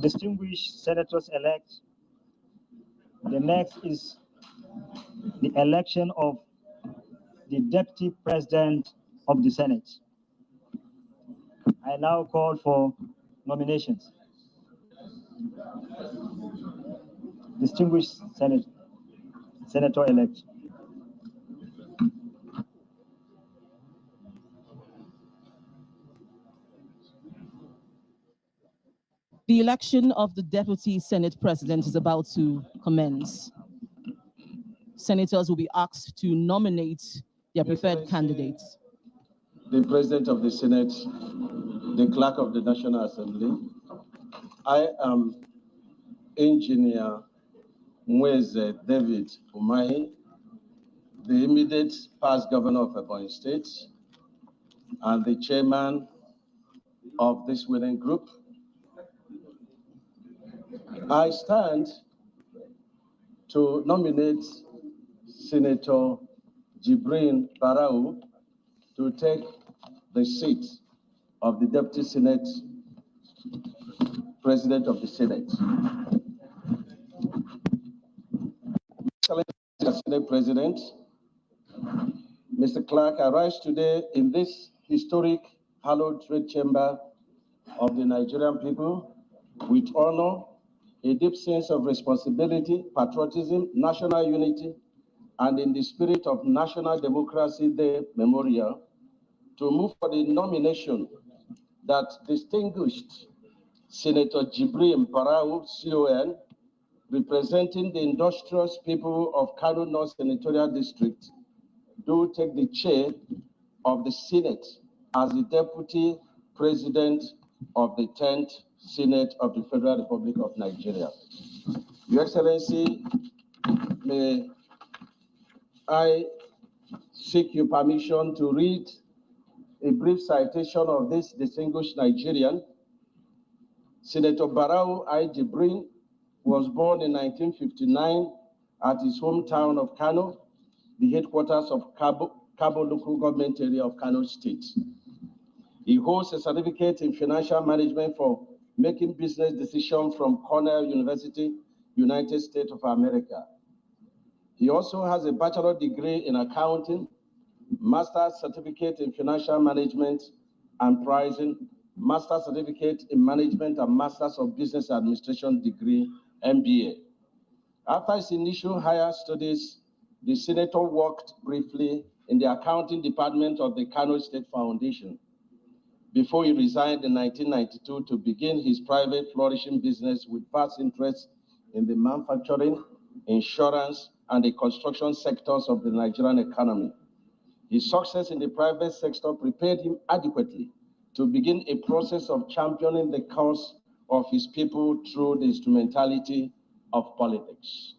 Distinguished senators-elect, the next is the election of the Deputy President of the Senate. I now call for nominations. Distinguished Senator-elect. The election of the Deputy Senate President is about to commence. Senators will be asked to nominate their preferred candidates. The President of the Senate, the Clerk of the National Assembly, I am Engineer Mweze David Umahi, the immediate past governor of Ebonyi State and the chairman of this winning group. I stand to nominate Senator Jibrin Barau to take the seat of the Deputy Senate President of the Senate. Mr. Senate President, Mr. Clerk, I rise today in this historic hallowed trade chamber of the Nigerian people with honor, a deep sense of responsibility, patriotism, national unity, and in the spirit of National Democracy Day Memorial, to move for the nomination that distinguished Senator Jibrin Barau, CON, representing the industrious people of Kano North Senatorial District, do take the chair of the Senate as the Deputy President of the 10th Senate of the Federal Republic of Nigeria. Your Excellency, may I seek your permission to read a brief citation of this distinguished Nigerian. Senator Barau I. Jibrin was born in 1959 at his hometown of Kano, the headquarters of Kabo local government area of Kano State. He holds a certificate in financial management for making business decisions from Cornell University, United States of America. He also has a bachelor's degree in accounting, master's certificate in financial management and pricing, master's certificate in management and master's of business administration degree, MBA. After his initial higher studies, the senator worked briefly in the accounting department of the Kano State Foundation before he resigned in 1992 to begin his private flourishing business with vast interests in the manufacturing, insurance, and the construction sectors of the Nigerian economy. His success in the private sector prepared him adequately to begin a process of championing the cause of his people through the instrumentality of politics.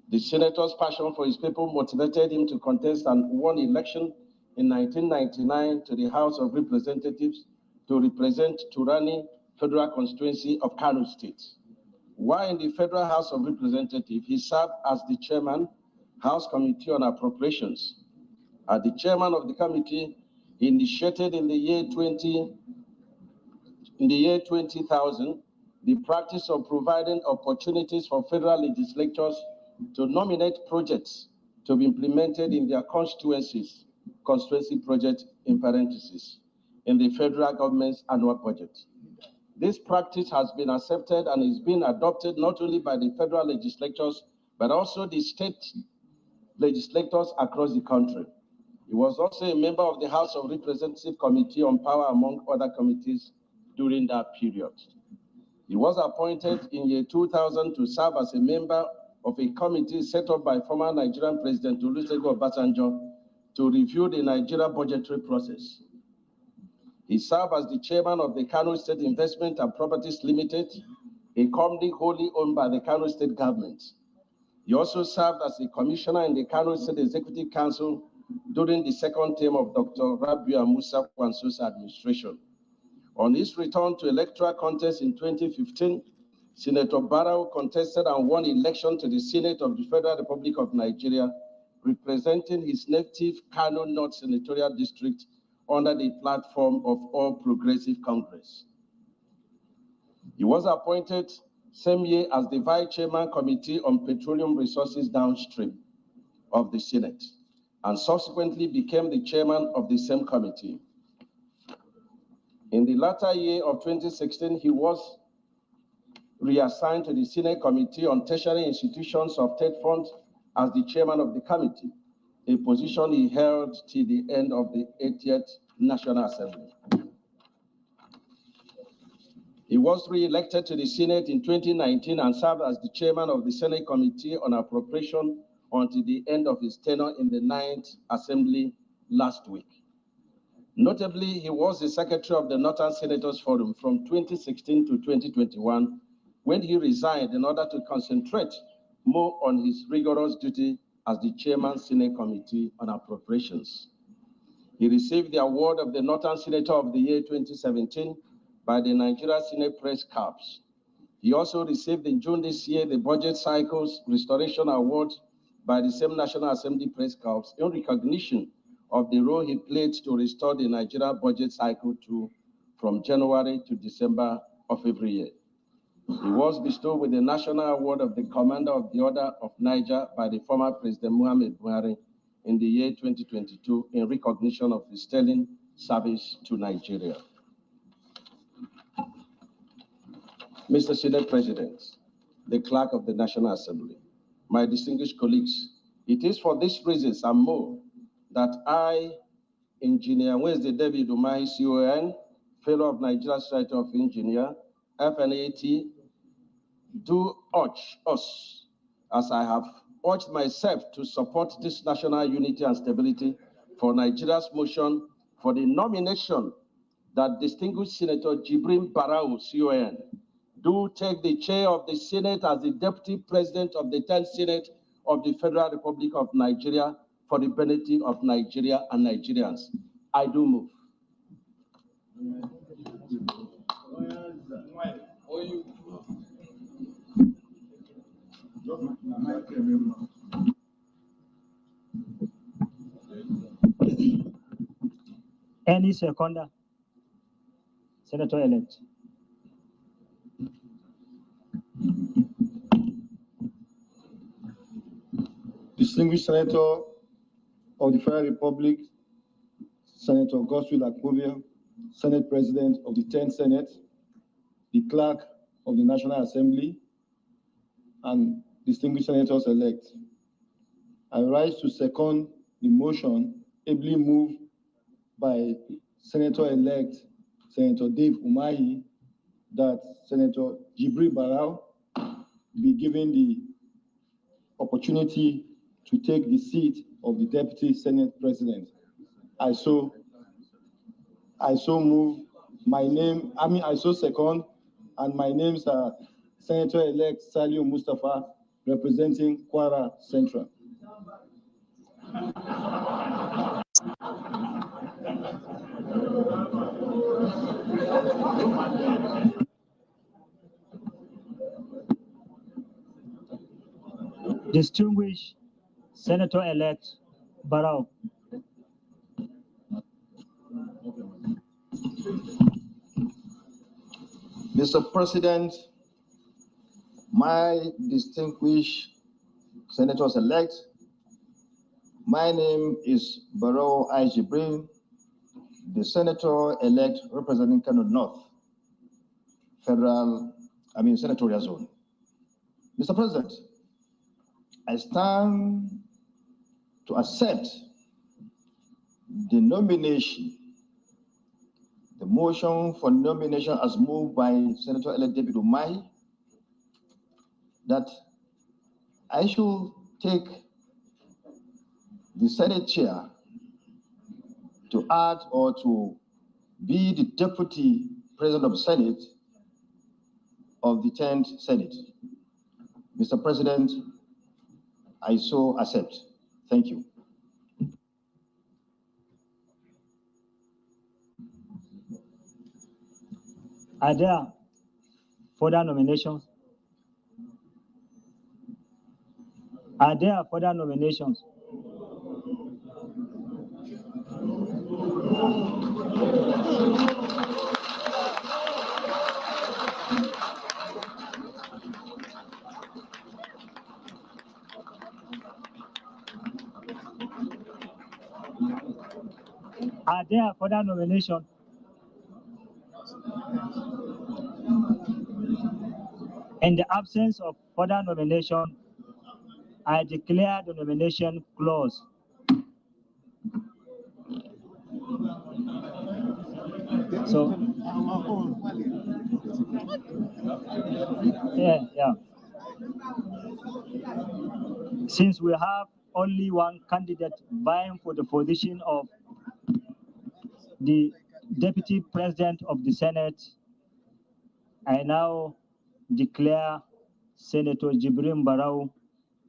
The senator's passion for his people motivated him to contest and won election in 1999 to the House of Representatives to represent Turani Federal Constituency of Kano State. While in the Federal House of Representatives, he served as the chairman, House Committee on Appropriations. As the chairman of the committee, he initiated in the year 2000, the practice of providing opportunities for federal legislatures to nominate projects to be implemented in their constituency project in parentheses, in the federal government's annual budget. This practice has been accepted and is being adopted not only by the federal legislatures, but also the state legislators across the country. He was also a member of the House of Representatives Committee on Power, among other committees during that period. He was appointed in year 2000 to serve as a member of a committee set up by former Nigerian President Olusegun Obasanjo to review the Nigeria budgetary process. He served as the chairman of the Kano State Investment and Properties Limited, a company wholly owned by the Kano State government. He also served as a commissioner in the Kano State Executive Council during the second term of Dr. Rabiu Musa Kwanso's administration. On his return to electoral contest in 2015, Senator Barau contested and won election to the Senate of the Federal Republic of Nigeria, representing his native Kano North Senatorial District under the platform of All Progressive Congress. He was appointed same year as the Vice Chairman Committee on Petroleum Resources Downstream of the Senate, and subsequently became the chairman of the same committee. In the latter year of 2016, he was reassigned to the Senate Committee on Tertiary Institutions of State Funds as the chairman of the committee, a position he held till the end of the 80th National Assembly. He was re-elected to the Senate in 2019 and served as the chairman of the Senate Committee on Appropriation until the end of his tenure in the 9th Assembly last week. Notably, he was the secretary of the Northern Senators Forum from 2016 to 2021, when he resigned in order to concentrate more on his rigorous duty as the chairman Senate Committee on Appropriations. He received the award of the Northern Senator of the Year 2017 by the Nigeria Senate Press Corps. He also received in June this year the Budget Cycles Restoration Award by the same National Assembly Press Corps in recognition of the role he played to restore the Nigeria budget cycle from January to December of every year. He was bestowed with the National Award of the Commander of the Order of Niger by the former President Muhammad Buhari in the year 2022 in recognition of his sterling service to Nigeria. Mr. Senate President, the Clerk of the National Assembly, my distinguished colleagues, it is for these reasons and more that I, Engineer Wednesday David Umahi, CON, Fellow of Nigeria Society of Engineers, FNAT, do urge us, as I have urged myself, to support this national unity and stability for Nigeria's motion for the nomination that distinguished Senator Jibrin Barau, CON, do take the chair of the Senate as the Deputy President of the 10th Senate of the Federal Republic of Nigeria for the benefit of Nigeria and Nigerians. I do move. Any seconder? Senator-elect. Distinguished Senator of the Federal Republic, Senator Godswill Akpabio, Senate President of the 10th Senate, the Clerk of the National Assembly, and distinguished Senators-elect. I rise to second the motion ably moved by Senator-elect Senator Dave Umahi that Senator Jibrin Barau be given the opportunity to take the seat of the Deputy Senate President. I so move. I so second, and my names are Senator-elect Saliu Mustafa, representing Kwara Central. Distinguished Senator-elect Barau. Mr. President, my distinguished Senators-elect, my name is Barau I. Jibrin, the Senator-elect representing Kano North, Senatorial Zone. Mr. President, I stand to accept the nomination, the motion for nomination as moved by Senator-elect David Umahi, that I should take the Senate chair to add or to be the Deputy President of the Senate of the 10th Senate. Mr. President, I so accept. Thank you. Are there further nominations? Are there further nominations? Are there further nominations? In the absence of further nomination, I declare the nomination closed. So, yeah. Since we have only one candidate vying for the position of the Deputy President of the Senate, I now declare Senator Jibrin Barau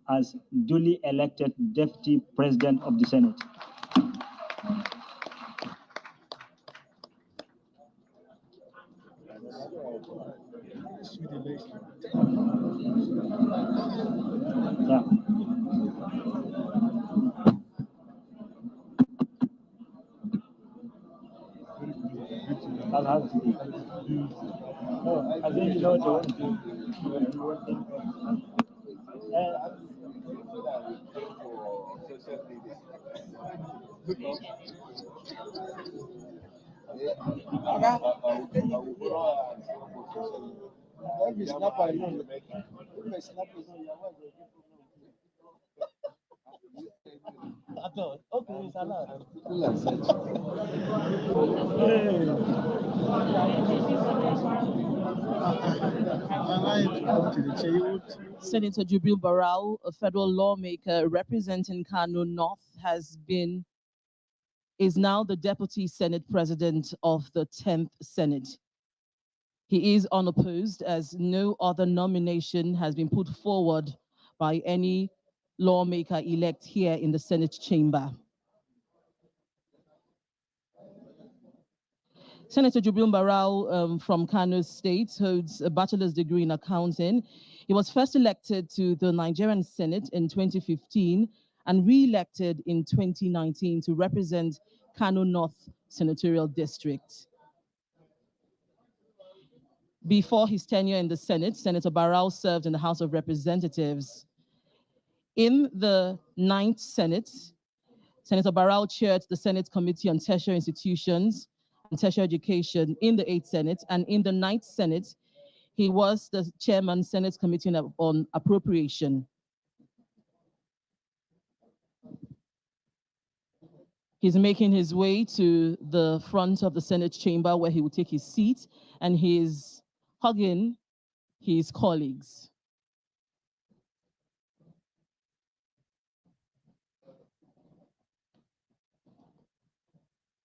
as duly elected Deputy President of the Senate. Yeah. I'll have to be. No, I think you know the one. Senator Jibrin Barau, a federal lawmaker representing Kano North, is now the Deputy Senate President of the 10th Senate. He is unopposed, as no other nomination has been put forward by any lawmaker-elect here in the Senate chamber. Senator Jibrin Barau from Kano State holds a bachelor's degree in accounting. He was first elected to the Nigerian Senate in 2015 and re-elected in 2019 to represent Kano North Senatorial District. Before his tenure in the Senate, Senator Barau served in the House of Representatives. In the 9th Senate, Senator Barau chaired the Senate Committee on Tertiary Institutions and Tertiary Education in the 8th Senate, and in the 9th Senate, he was the chairman Senate Committee on Appropriation. He's making his way to the front of the Senate chamber where he will take his seat, and he's hugging his colleagues.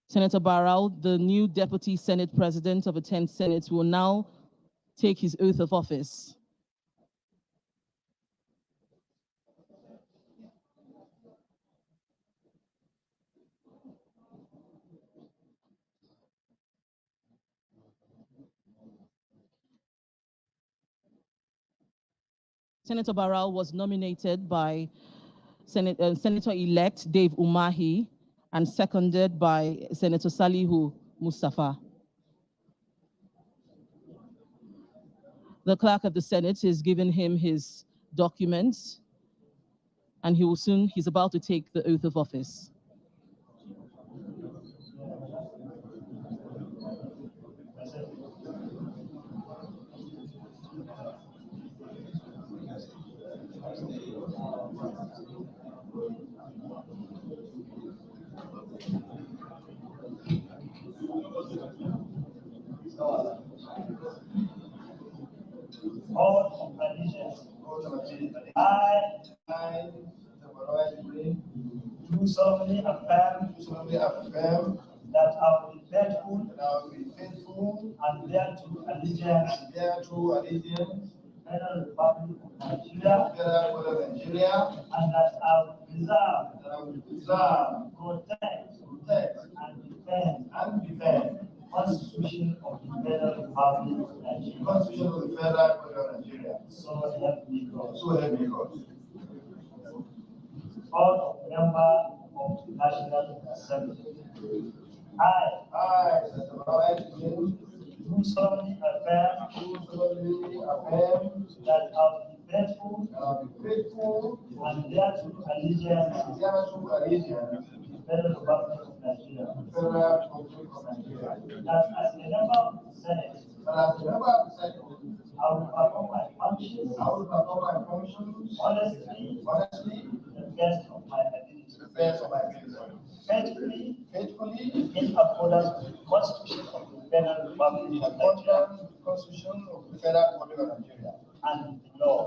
Senator Barau, the new Deputy Senate President of the 10th Senate, will now take his oath of office. Senator Barau was nominated by Senator-elect Dave Umahi and seconded by Senator Salihu Mustafa. The clerk of the Senate is giving him his documents, and he's about to take the oath of office. All allegiance. I, do solemnly affirm that I will be faithful and bear true allegiance to the Federal Republic of Nigeria, and that I will preserve, protect, and defend the Constitution of the Federal Republic of Nigeria. So help me God. All member of the National Assembly. do solemnly affirm that I will be faithful and bear true allegiance to the Federal Republic of Nigeria. That as a member of the Senate, I will perform my functions honestly, to the best of my ability. Faithfully, in accordance with the Constitution of the Federal Republic of Nigeria, and the law,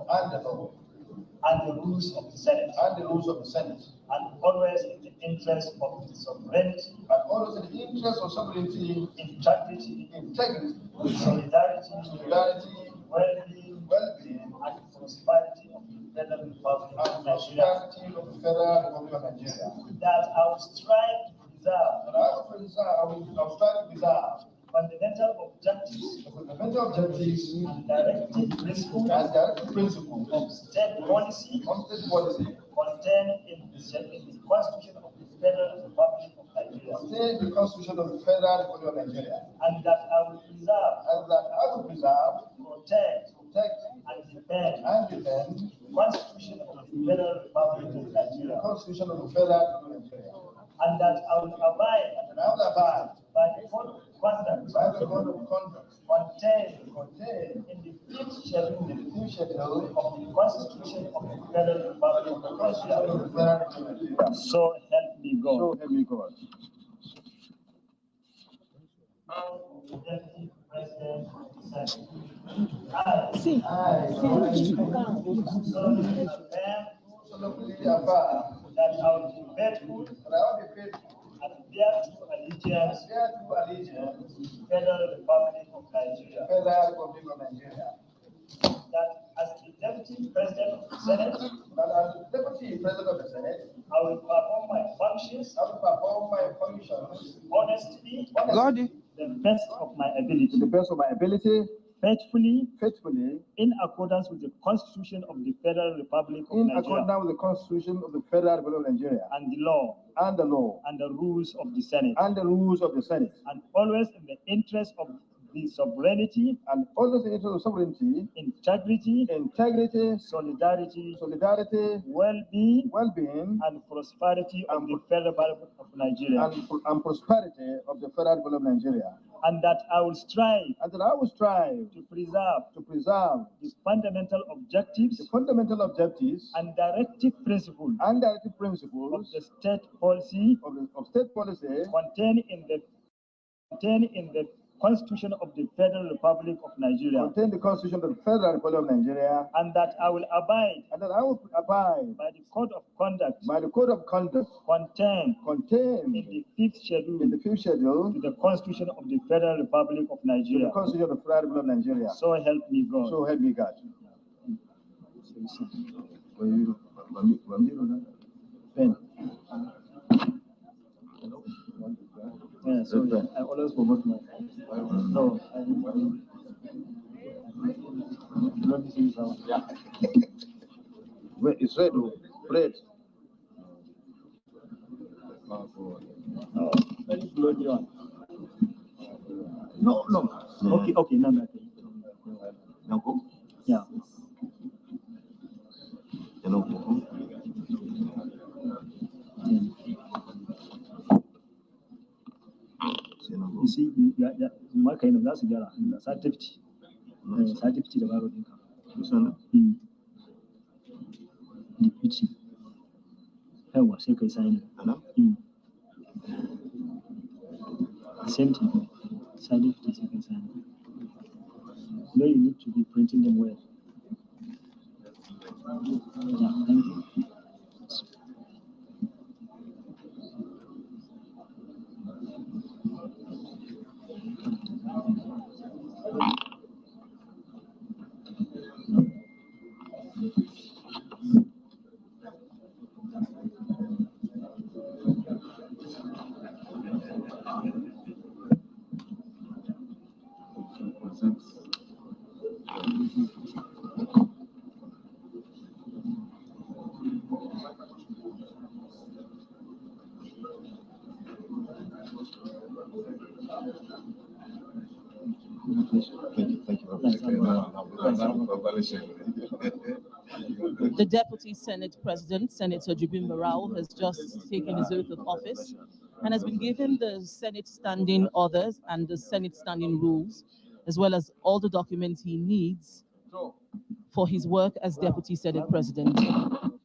and the rules of the Senate, and always in the interest of the sovereignty, integrity, solidarity, well-being, and prosperity of the Federal Republic of Nigeria. That I will strive to preserve fundamental objectives and directive principles of state policy contained in the Constitution of the Federal Republic of Nigeria. And that I will preserve, protect, and defend the Constitution of the Federal Republic of Nigeria. And that I will abide by the code of conduct contained in the fifth schedule of the Constitution of the Federal Republic of Nigeria. So help me God. Deputy President of the Senate. I solemnly affirm that I will be faithful and bear true allegiance to the Federal Republic of Nigeria. That as the Deputy President of the Senate, I will perform my functions honestly, to the best of my ability. Faithfully, in accordance with the Constitution of the Federal Republic of Nigeria, and the law, and the rules of the Senate, and always in the interest of the sovereignty, integrity, solidarity, well-being, and prosperity of the Federal Republic of Nigeria. And that I will strive to preserve the fundamental objectives and directive principles of the state policy contained in the Constitution of the Federal Republic of Nigeria. And that I will abide by the code of conduct contained in the fifth schedule to the Constitution of the Federal Republic of Nigeria. So help me God. Pen. Yeah, so I always forgot my. No, Yeah. Wait, it's red, bread. Very slowly on. No. Okay, no. Now go. Yeah. You see, my kind of that's a certificate. Certificate of our income. The pitching. I was a sign. Same thing. Certificate second sign. No, you need to be printing them well. Yeah, thank you. The Deputy Senate President, Senator Jibrin Barau, has just taken his oath of office and has been given the Senate standing orders and the Senate standing rules, as well as all the documents he needs for his work as Deputy Senate President.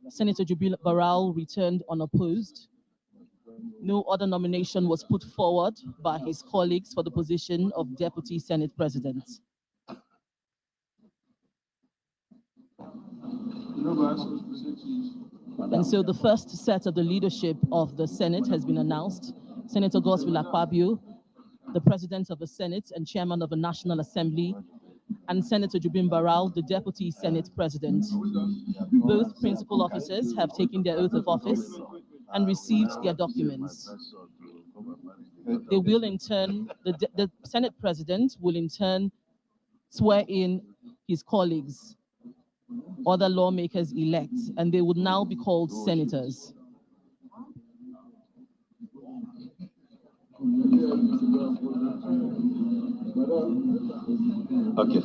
Senator Jibrin Barau returned unopposed. No other nomination was put forward by his colleagues for the position of Deputy Senate President. And so the first set of the leadership of the Senate has been announced. Senator Godswill Akpabio, the President of the Senate and Chairman of the National Assembly, and Senator Jibrin Barau, the Deputy Senate President. Both principal officers have taken their oath of office and received their documents. They will in turn, the Senate President will in turn swear in his colleagues, other lawmakers elect, and they would now be called senators. Okay.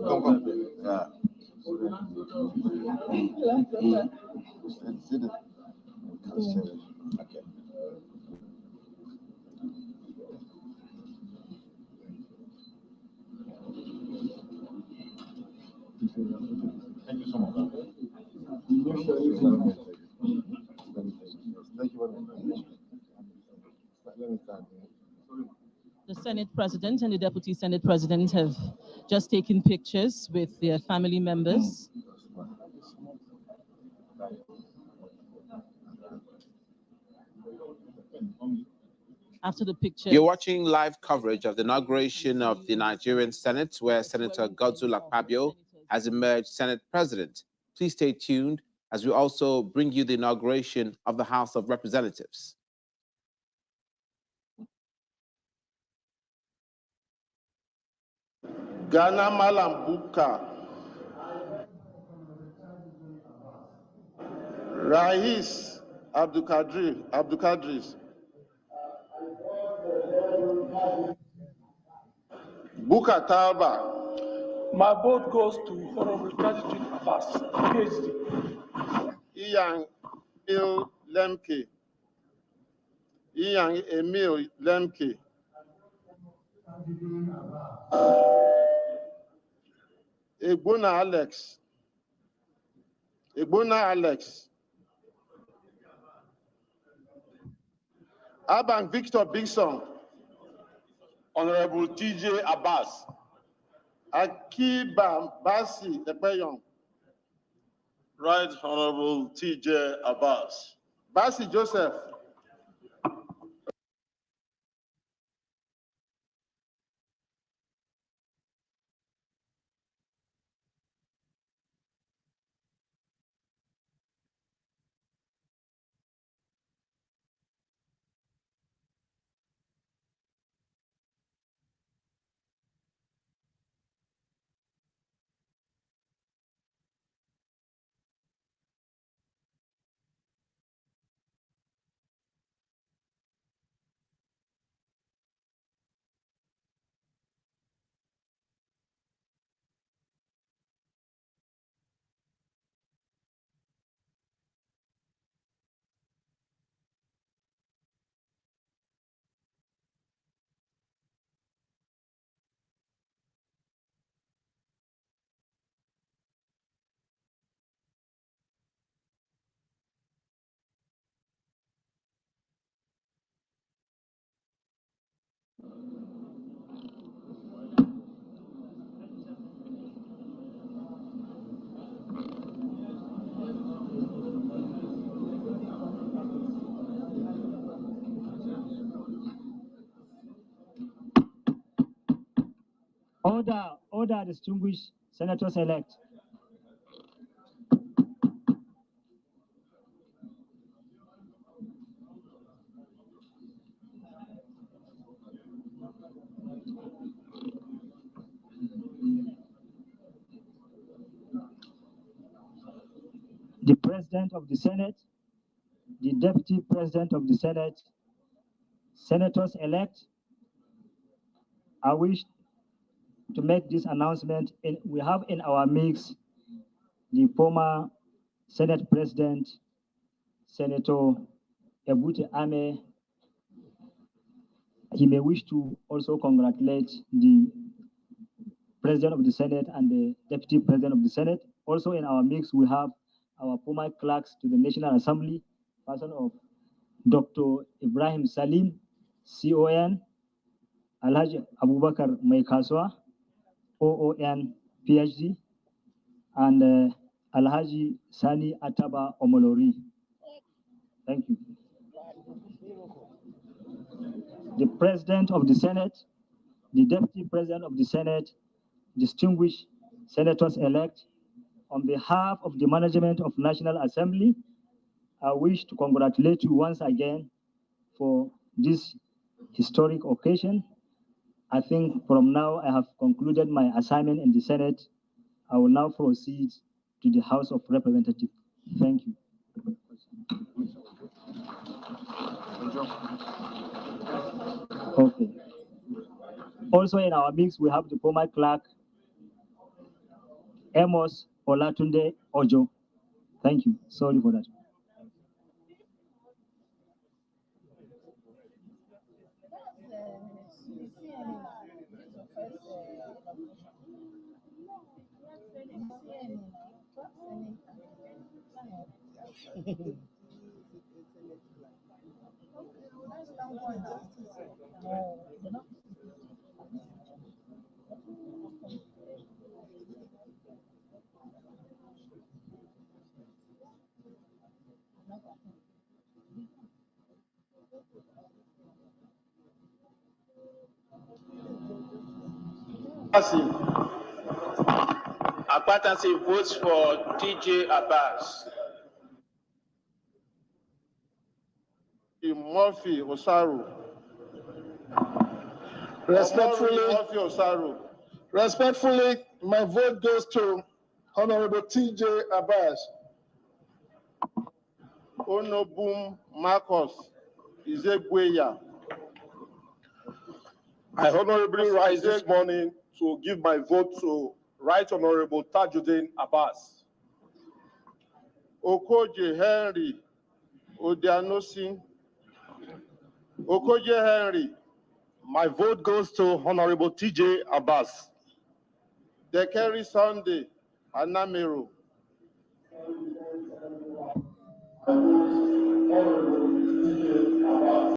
Come. Yeah. Okay. Thank you so much. Thank you very much. The Senate President and the Deputy Senate President have just taken pictures with their family members. After the picture, you're watching live coverage of the inauguration of the Nigerian Senate, where Senator Godswill Akpabio has emerged Senate President. Please stay tuned as we also bring you the inauguration of the House of Representatives. Ghana Malambuka, Rais Abdulkadris, Buka Talba. My vote goes to Honorable Jibrin Abbas, PhD. Iyan Lemke. Iyan Emil Lemke. Egbona Alex. Abang Victor Bigson. Honorable TJ Abbas. Akiba Basi Epeyon. Right Honorable TJ Abbas. Basi Joseph. Order, distinguished senators-elect. The President of the Senate, the Deputy President of the Senate, senators-elect, I wish to make this announcement. We have in our mix the former Senate President, Senator Ebute Ame. He may wish to also congratulate the President of the Senate and the Deputy President of the Senate. Also in our mix, we have our former clerks to the National Assembly, person of Dr. Ibrahim Salim, CON, Alhaji Abubakar Maikaswa, OON, PhD, and Alhaji Sani Ataba Omolori. Thank you. The President of the Senate, the Deputy President of the Senate, distinguished senators-elect, on behalf of the management of National Assembly, I wish to congratulate you once again for this historic occasion. I think from now I have concluded my assignment in the Senate. I will now proceed to the House of Representatives. Thank you. Okay. Also in our mix, we have the former clerk, Amos Olatunde Ojo. Thank you. Sorry for that. Akpatansi votes for TJ Abbas. Murphy Osaru. Respectfully, my vote goes to Honorable TJ Abbas. Onobum Marcus Izegweya. I honorably rise this morning to give my vote to Right Honorable Tajuddin Abbas. Okoje Henry Odianosi. Okoje Henry. My vote goes to Honorable TJ Abbas. Dekeri Sunday Anamero.